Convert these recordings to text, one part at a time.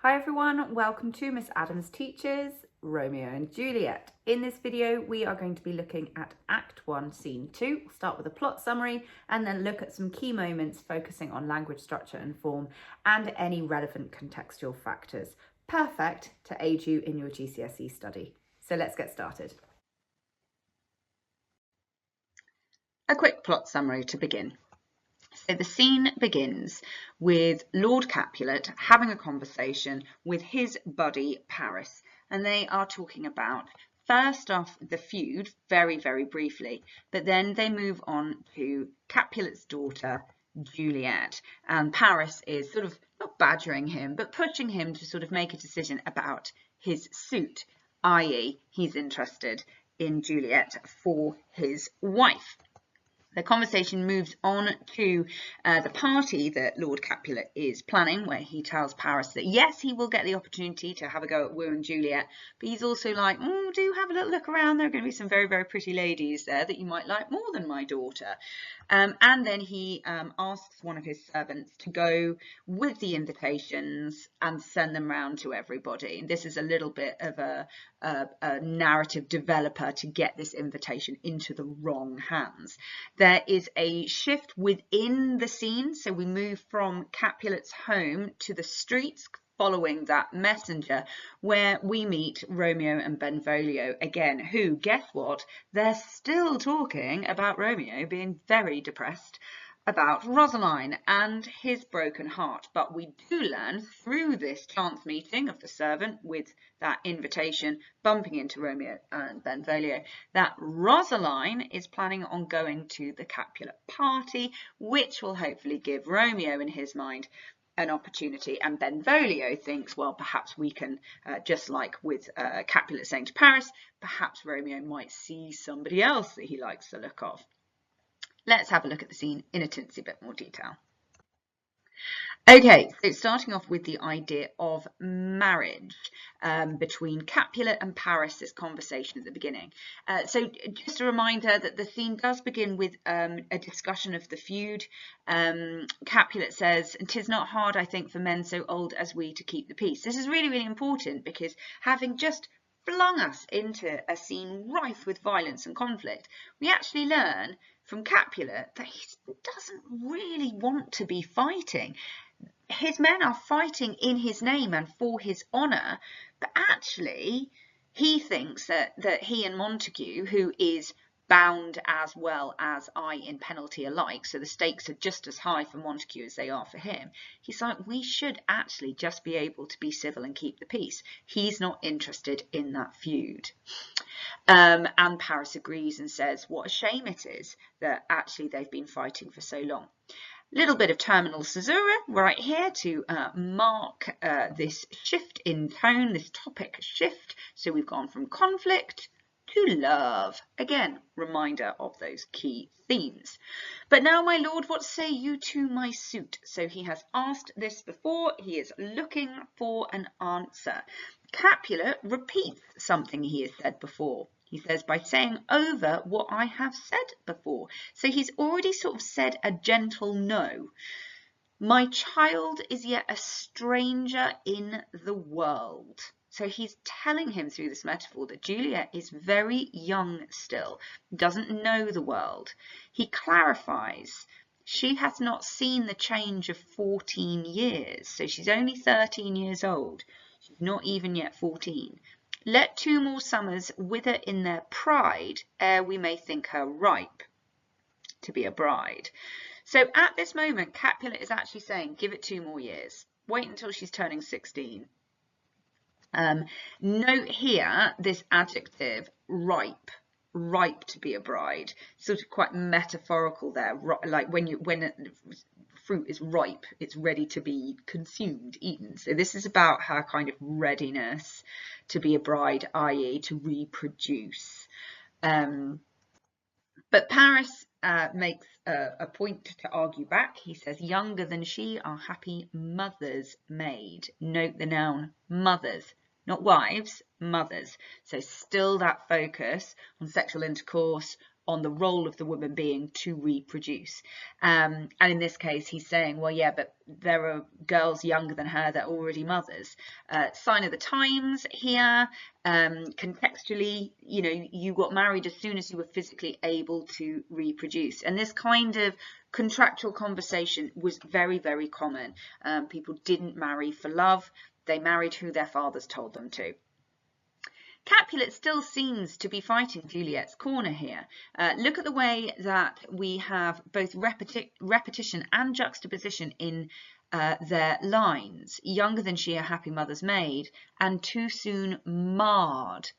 Hi everyone, welcome to Miss Adams Teaches Romeo and Juliet. In this video, we are going to be looking at Act 1, Scene 2. We'll start with a plot summary and then look at some key moments focusing on language structure and form and any relevant contextual factors. Perfect to aid you in your GCSE study. So let's get started. A quick plot summary to begin. So the scene begins with Lord Capulet having a conversation with his buddy Paris, and they are talking about, first off, the feud very, very briefly, but then they move on to Capulet's daughter, Juliet, and Paris is sort of not badgering him, but pushing him to sort of make a decision about his suit, i.e. he's interested in Juliet for his wife. The conversation moves on to the party that Lord Capulet is planning, where he tells Paris that yes, he will get the opportunity to have a go at Romeo and Juliet, but he's also like, do have a little look around. There are going to be some very, very pretty ladies there that you might like more than my daughter. And then he asks one of his servants to go with the invitations and send them round to everybody. This is a little bit of a narrative developer to get this invitation into the wrong hands. There is a shift within the scene, so we move from Capulet's home to the streets following that messenger, where we meet Romeo and Benvolio again, who, guess what, they're still talking about Romeo being very depressed about Rosaline and his broken heart. But we do learn through this chance meeting of the servant with that invitation bumping into Romeo and Benvolio that Rosaline is planning on going to the Capulet party, which will hopefully give Romeo in his mind an opportunity. And Benvolio thinks, well, perhaps we can, just like with Capulet saying to Paris, perhaps Romeo might see somebody else that he likes the look of. Let's have a look at the scene in a tinsy bit more detail. Okay, so starting off with the idea of marriage between Capulet and Paris, this conversation at the beginning. So just a reminder that the scene does begin with a discussion of the feud. Capulet says, "'Tis not hard, I think, for men so old as we to keep the peace." This is really, really important because having just flung us into a scene rife with violence and conflict, we actually learn from Capulet that he doesn't really want to be fighting. His men are fighting in his name and for his honour, but actually he thinks that he and Montague, who is bound as well as I in penalty alike, so the stakes are just as high for Montague as they are for him, he's like, we should actually just be able to be civil and keep the peace. He's not interested in that feud. And Paris agrees and says what a shame it is that actually they've been fighting for so long. Little bit of terminal caesura right here to mark this shift in tone, this topic shift. So we've gone from conflict to love. Again, reminder of those key themes. But now, my lord, what say you to my suit? So he has asked this before. He is looking for an answer. Capulet repeats something he has said before. He says, by saying over what I have said before. So he's already sort of said a gentle no. My child is yet a stranger in the world. So he's telling him through this metaphor that Juliet is very young still, doesn't know the world. He clarifies she has not seen the change of 14 years. So she's only 13 years old. She's not even yet 14. Let 2 more summers wither in their pride, ere we may think her ripe to be a bride. So at this moment, Capulet is actually saying, give it 2 more years. Wait until she's turning 16. Note here this adjective, ripe to be a bride, sort of quite metaphorical there, like when fruit is ripe, it's ready to be consumed, eaten. So this is about her kind of readiness to be a bride, i.e. to reproduce. But Paris makes a point to argue back. He says, younger than she are happy mothers made. Note the noun mothers, not wives, mothers. So still that focus on sexual intercourse, on the role of the woman being to reproduce. And in this case, he's saying, well, yeah, but there are girls younger than her that are already mothers. Sign of the times here. Contextually, you know, you got married as soon as you were physically able to reproduce. And this kind of contractual conversation was very, very common. People didn't marry for love. They married who their fathers told them to. Capulet still seems to be fighting Juliet's corner here. Look at the way that we have both repetition and juxtaposition in their lines. Younger than she, a happy mother's maid, and too soon marred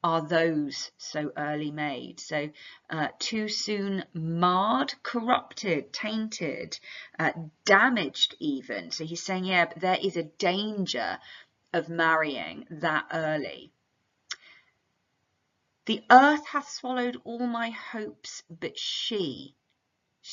are those so early made. So too soon marred, corrupted, tainted, damaged even. So he's saying, yeah, but there is a danger of marrying that early. The earth hath swallowed all my hopes, but she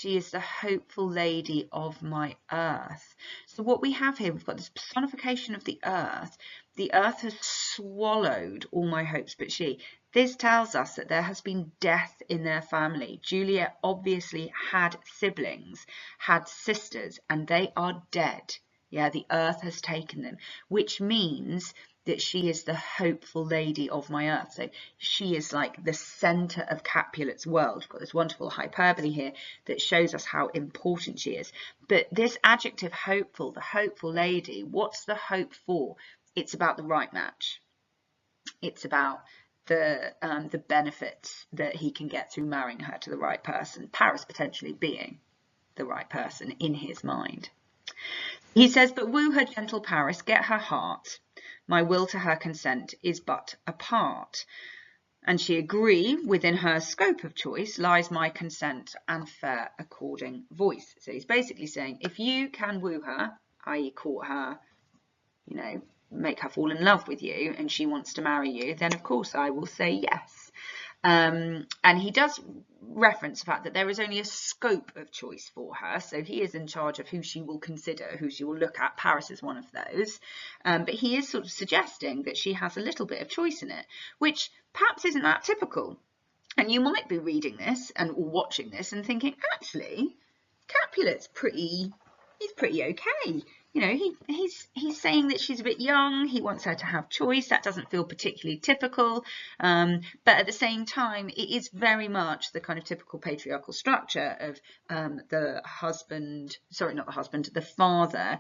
is the hopeful lady of my earth. So what we have here, we've got this personification of the earth. The earth has swallowed all my hopes, but she. This tells us that there has been death in their family. Juliet obviously had siblings, had sisters, and they are dead. Yeah, the earth has taken them, which means that she is the hopeful lady of my earth. So she is like the center of Capulet's world. We've got this wonderful hyperbole here that shows us how important she is. But this adjective hopeful, the hopeful lady, what's the hope for? It's about the right match. It's about the benefits that he can get through marrying her to the right person. Paris potentially being the right person in his mind. He says, but woo her gentle Paris, get her heart. My will to her consent is but a part. And she agree, within her scope of choice lies my consent and fair according voice. So he's basically saying, if you can woo her, i.e. court her, you know, make her fall in love with you, and she wants to marry you, then of course I will say yes. And he does reference the fact that there is only a scope of choice for her. So he is in charge of who she will consider, who she will look at. Paris is one of those. But he is sort of suggesting that she has a little bit of choice in it, which perhaps isn't that typical. And you might be reading this and watching this and thinking, actually, Capulet's pretty okay. You know, he's saying that she's a bit young. He wants her to have choice. That doesn't feel particularly typical. But at the same time, it is very much the kind of typical patriarchal structure of the father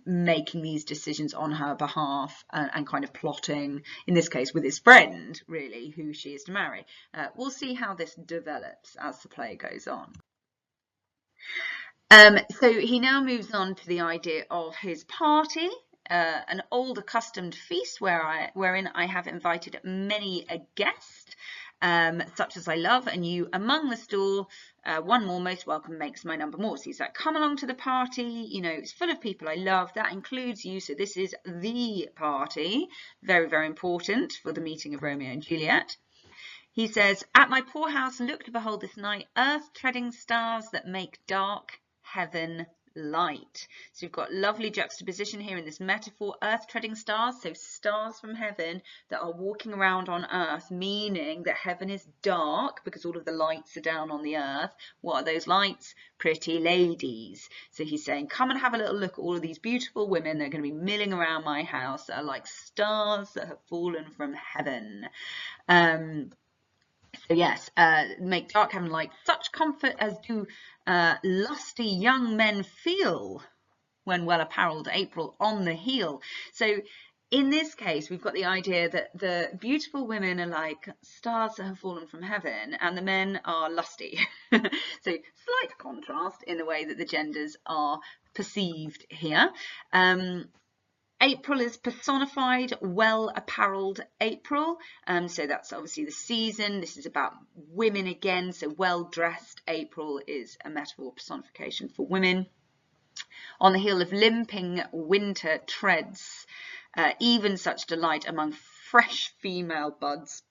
making these decisions on her behalf and kind of plotting, in this case, with his friend, really, who she is to marry. We'll see how this develops as the play goes on. So he now moves on to the idea of his party, an old accustomed feast wherein I have invited many a guest, such as I love, and you among the stall, one more most welcome makes my number more. So he's like, come along to the party, you know, it's full of people I love, that includes you, so this is the party, very, very important for the meeting of Romeo and Juliet. He says, at my poor house look to behold this night, earth-treading stars that make dark heaven light. So we've got lovely juxtaposition here in this metaphor, earth-treading stars, so stars from heaven that are walking around on earth, meaning that heaven is dark because all of the lights are down on the earth. What are those lights? Pretty ladies. So he's saying, come and have a little look at all of these beautiful women that are going to be milling around my house that are like stars that have fallen from heaven. So yes, make dark heaven light, such comfort as do lusty young men feel when well apparelled April on the heel. So in this case, we've got the idea that the beautiful women are like stars that have fallen from heaven and the men are lusty. So slight contrast in the way that the genders are perceived here. April is personified, well apparelled April. So that's obviously the season. This is about women again. So well dressed April is a metaphor personification for women. On the heel of limping winter treads, even such delight among fresh female buds.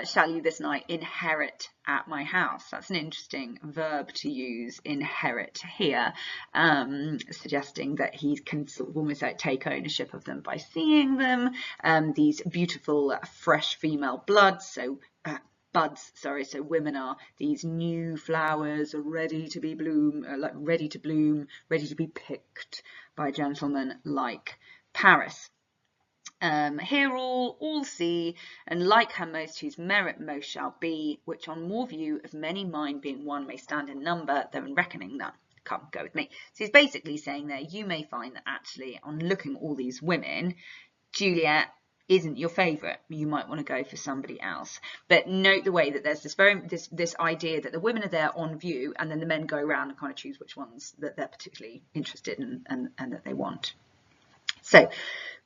Shall you this night inherit at my house? That's an interesting verb to use, inherit here, suggesting that he can sort of almost like take ownership of them by seeing them. These beautiful fresh female bloods, so buds, sorry, so women are these new flowers ready to be ready to bloom, ready to be picked by gentlemen like Paris. Here all see, and like her most, whose merit most shall be, which on more view of many mind being one may stand in number, though in reckoning none. Come, go with me. So he's basically saying there, you may find that actually on looking at all these women, Juliet isn't your favourite. You might want to go for somebody else. But note the way that there's this idea that the women are there on view, and then the men go around and kind of choose which ones that they're particularly interested in and that they want. So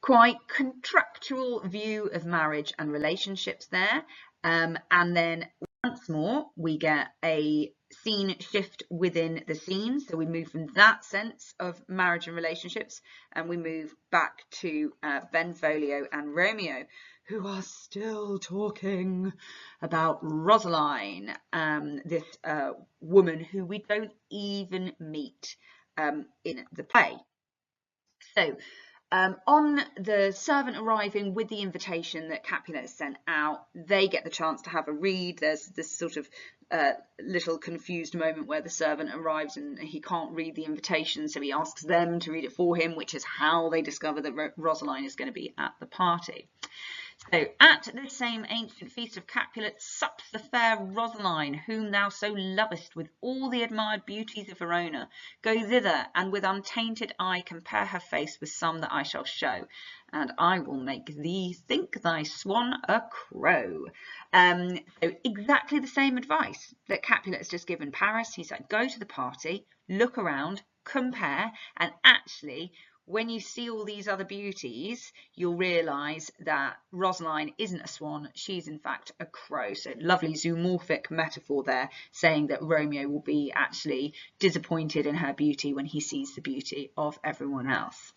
quite contractual view of marriage and relationships there. And then once more, we get a scene shift within the scene. So we move from that sense of marriage and relationships, and we move back to Benvolio and Romeo, who are still talking about Rosaline, this woman who we don't even meet in the play. So on the servant arriving with the invitation that Capulet has sent out, they get the chance to have a read. There's this sort of little confused moment where the servant arrives and he can't read the invitation, so he asks them to read it for him, which is how they discover that Rosaline is going to be at the party. So, at this same ancient feast of Capulet sups the fair Rosaline, whom thou so lovest with all the admired beauties of Verona. Go thither, and with untainted eye compare her face with some that I shall show, and I will make thee think thy swan a crow. So exactly the same advice that Capulet has just given Paris. He's like, go to the party, look around, compare, and actually, when you see all these other beauties, you'll realise that Rosaline isn't a swan, she's in fact a crow. So lovely zoomorphic metaphor there, saying that Romeo will be actually disappointed in her beauty when he sees the beauty of everyone else.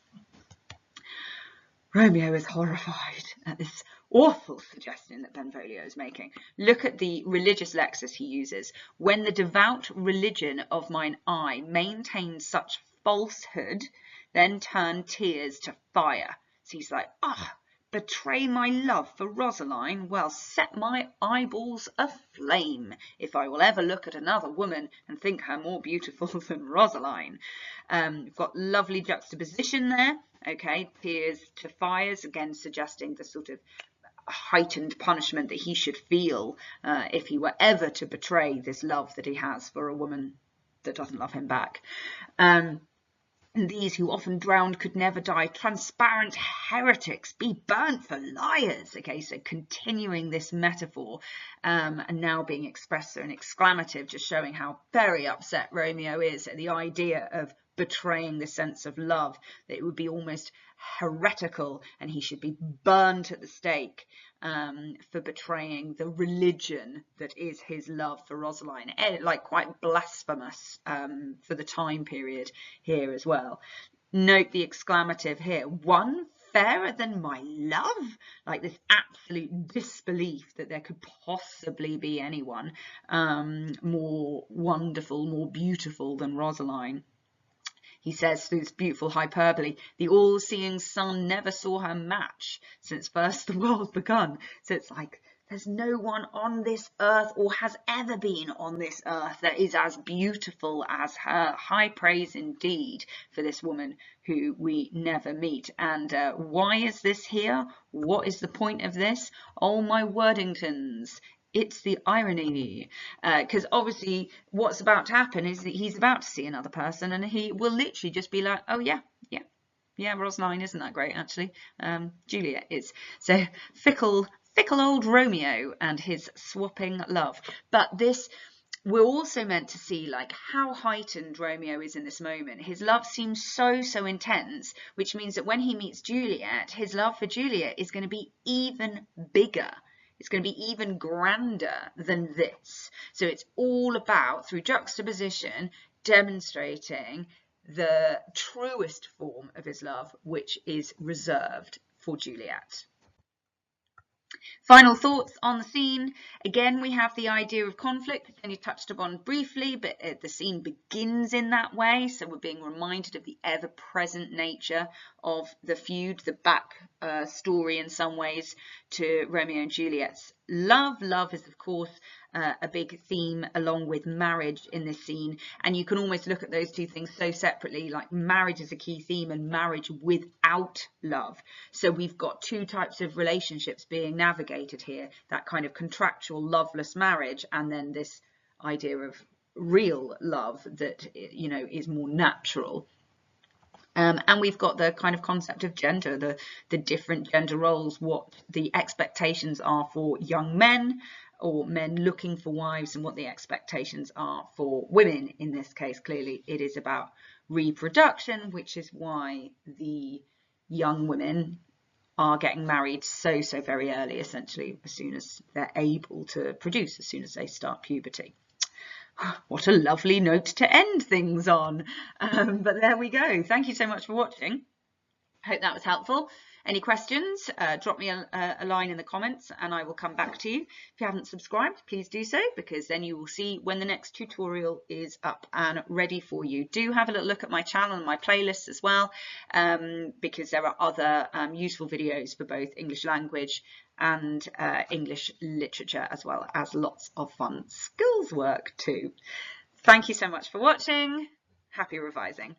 Romeo is horrified at this awful suggestion that Benvolio is making. Look at the religious lexis he uses. When the devout religion of mine eye maintains such falsehood, then turn tears to fire. So he's like, betray my love for Rosaline, well, set my eyeballs aflame if I will ever look at another woman and think her more beautiful than Rosaline. We've got lovely juxtaposition there. Okay, tears to fires, again suggesting the sort of heightened punishment that he should feel if he were ever to betray this love that he has for a woman that doesn't love him back. And these who often drowned could never die. Transparent heretics, be burnt for liars. Okay, so continuing this metaphor and now being expressed through an exclamative, just showing how very upset Romeo is at the idea of betraying the sense of love, that it would be almost heretical and he should be burnt at the stake for betraying the religion that is his love for Rosaline. Like quite blasphemous for the time period here as well. Note the exclamative here, one fairer than my love, like this absolute disbelief that there could possibly be anyone more wonderful, more beautiful than Rosaline. He says through this beautiful hyperbole, the all-seeing sun never saw her match since first the world begun. So it's like there's no one on this earth or has ever been on this earth that is as beautiful as her. High praise indeed for this woman who we never meet. And why is this here? What is the point of this? Oh, my Wordingtons. It's the irony, because obviously what's about to happen is that he's about to see another person and he will literally just be like, oh yeah, Rosaline isn't that great actually. Juliet is. So fickle old Romeo and his swapping love. But this, we're also meant to see like how heightened Romeo is in this moment. His love seems so intense, which means that when he meets Juliet, his love for Juliet is going to be even bigger. It's going to be even grander than this. So it's all about, through juxtaposition, demonstrating the truest form of his love, which is reserved for Juliet. Final thoughts on the scene. Again, we have the idea of conflict, which you touched upon briefly, but the scene begins in that way. So we're being reminded of the ever-present nature of the feud, the back story in some ways to Romeo and Juliet's love. Love is, of course, a big theme along with marriage in this scene, and you can almost look at those two things so separately, like marriage is a key theme and marriage without love. So we've got two types of relationships being navigated here, that kind of contractual loveless marriage, and then this idea of real love that, you know, is more natural. And we've got the kind of concept of gender, the different gender roles, what the expectations are for young men or men looking for wives, and what the expectations are for women. In this case, clearly it is about reproduction, which is why the young women are getting married so very early, essentially as soon as they're able to produce, as soon as they start puberty. What a lovely note to end things on. But there we go. Thank you so much for watching. Hope that was helpful. Any questions, drop me a line in the comments and I will come back to you. If you haven't subscribed, please do so, because then you will see when the next tutorial is up and ready for you. Do have a little look at my channel and my playlists as well, because there are other useful videos for both English language and English literature, as well as lots of fun skills work too. Thank you so much for watching. Happy revising.